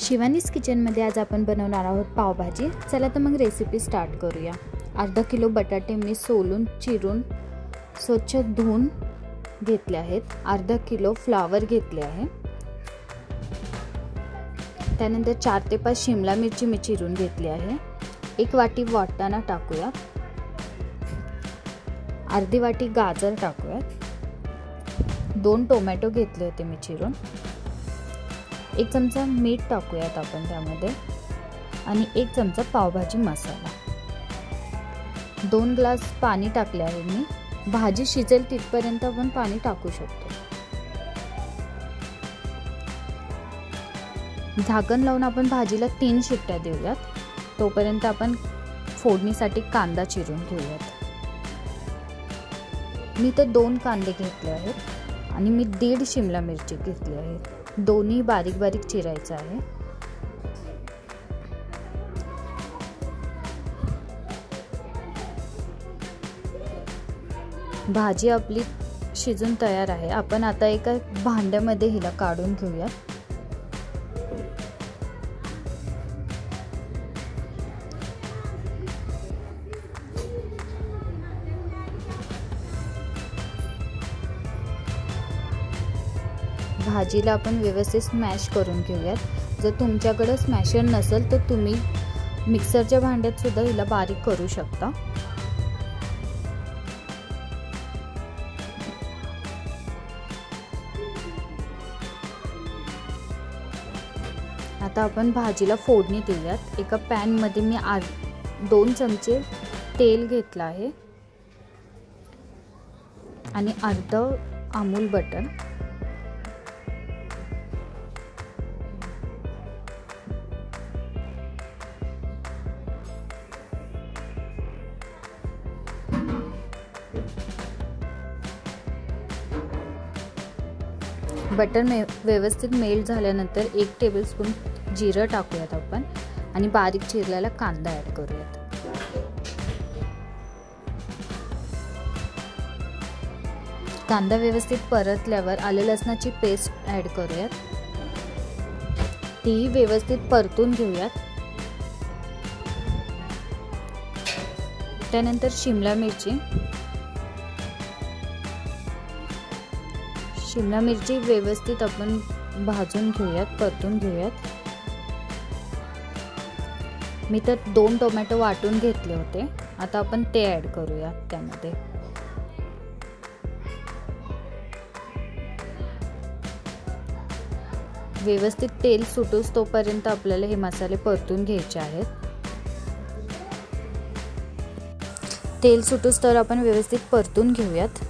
शिवानीज किचनमध्ये आज आपण बनवणार आहोत पावभाजी। चला तर मग रेसिपी स्टार्ट करूया। अर्धा किलो बटाटे मी सोलून चिरून स्वच्छ धुवून घेतले आहेत। अर्धा किलो फ्लावर घेतले आहे। त्यानंतर 4 ते 5 शिमला मिरची मी चिरून घेतली आहे। 1 वाटी वाटाणा टाकूया। अर्धी वाटी गाजर टाकूया। 2 टोमॅटो घेतले होते मी चिरून। 1 चमचा मीठ टाकूयात आपण त्यामध्ये आणि 1 चमचा पावभाजी मसाला। 2 ग्लास पाणी टाकले आहे मी। भाजी शिजेल तिथपर्यंत आपण पाणी टाकू शकतो। झाकण लावून आपण भाजीला 3 शिट्ट्या देऊयात। तोपर्यंत आपण फोडणीसाठी कांदा चिरून घेऊयात। मी तर 2 कांदे घेतले आहेत आणि मी 1.5 शिमला मिरची घेतली आहे। दोन्ही बारीक बारीक चिरायचं आहे। भाजी आपली शिजून तयार आहे। आपण आता एका भांड्यामध्ये हिला काढून घेऊया। भाजीला आपण व्यवस्थित स्मॅश करून घेऊयात। जर तुमच्याकडे स्मॅशर नसेल तर तुम्ही मिक्सरच्या भांड्यात सुद्धा हिला बारीक करू शकता। आता आपण भाजीला फोडणी देऊयात। एका पॅन मध्ये मी 2 चमचे तेल घेतलं आहे आणि अर्धा अमूल बटर, बटर व्यवस्थित मेल्ट झाल्यानंतर 1 टेबलस्पून जिरं टाकूयात आपण आणि बारीक चिरलेला कांदा ॲड करूयात। कांदा व्यवस्थित परतल्यावर आले लसणाची पेस्ट ॲड करूयात। ती व्यवस्थित परतून घेऊयात। त्यानंतर शिमला मिरची व्यवस्थित आपण भाजून घेऊयात, परतून घेऊयात। मी तर 2 टोमॅटो वाटून घेतले होते। आता आपण ते ॲड करूयात त्यामध्ये। व्यवस्थित तेल सुटूस तोपर्यंत आपल्याला हे मसाले परतून घ्यायचे आहेत। तेल सुटूस तर आपण व्यवस्थित परतून घेऊयात।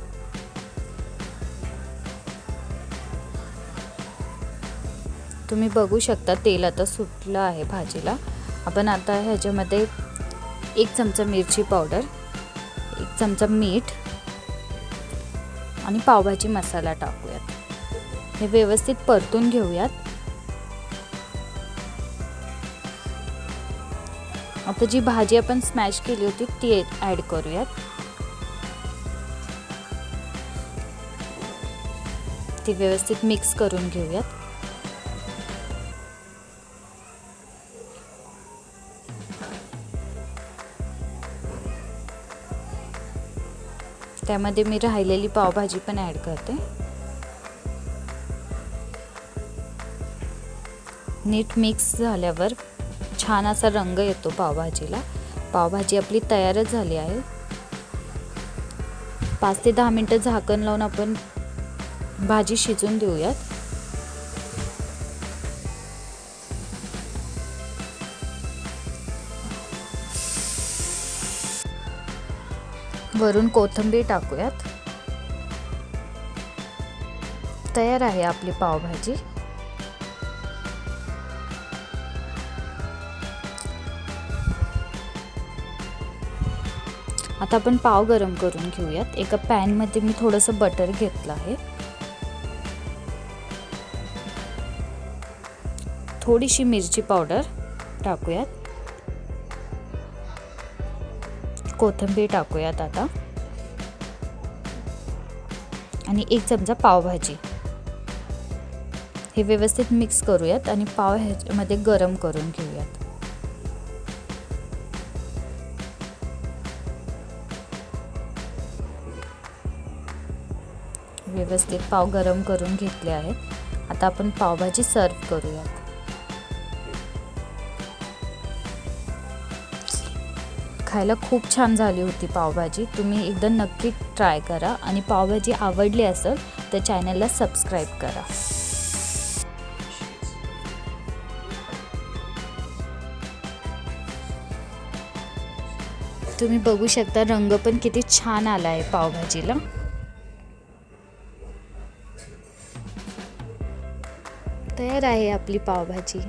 तुम्ही बघू शकता तेल आता सुटलं आहे भाजीला। आपण आता ह्याच्यामध्ये 1 चमचा मिरची पावडर, 1 चमचा मीठ आणि पावभाजी मसाला टाकूयात। हे व्यवस्थित परतून घेऊयात। आता जी भाजी आपण स्मॅश केली होती ती ॲड करूयात। ती व्यवस्थित मिक्स करून घेऊयात। त्यामध्ये मी राहिलेली पावभाजी पण ॲड करते। नीट मिक्स झाल्यावर छान असा रंग येतो पावभाजीला। पावभाजी आपली तयारच झाली आहे। 5 ते 10 मिनिटं झाकण लावून आपण भाजी शिजून देऊयात। वरून कोथिंबीर टाकूयात। तयार आहे आपली पावभाजी। आता आपण पाव गरम करून घेऊयात। एका पॅन मध्ये मी थोडंसं बटर घेतलं आहे। थोडीशी मिरची पावडर टाकूयात। कोथिंबीर टाकूयात आता आणि 1 चमचा पावभाजी हे व्यवस्थित मिक्स करूयात आणि पाव ह्याच्यामध्ये गरम करून घेऊयात। व्यवस्थित पाव गरम करून घेतले आहेत। आता आपण पावभाजी सर्व करूयात। खायला खूप छान झाली होती पावभाजी। तुम्ही एकदा नक्की ट्राय करा आणि पावभाजी आवडली असेल तर चॅनलला सबस्क्राइब करा। तुम्ही बघू शकता रंग पण किती छान आला आहे पावभाजीला। तयार आहे आपली पावभाजी।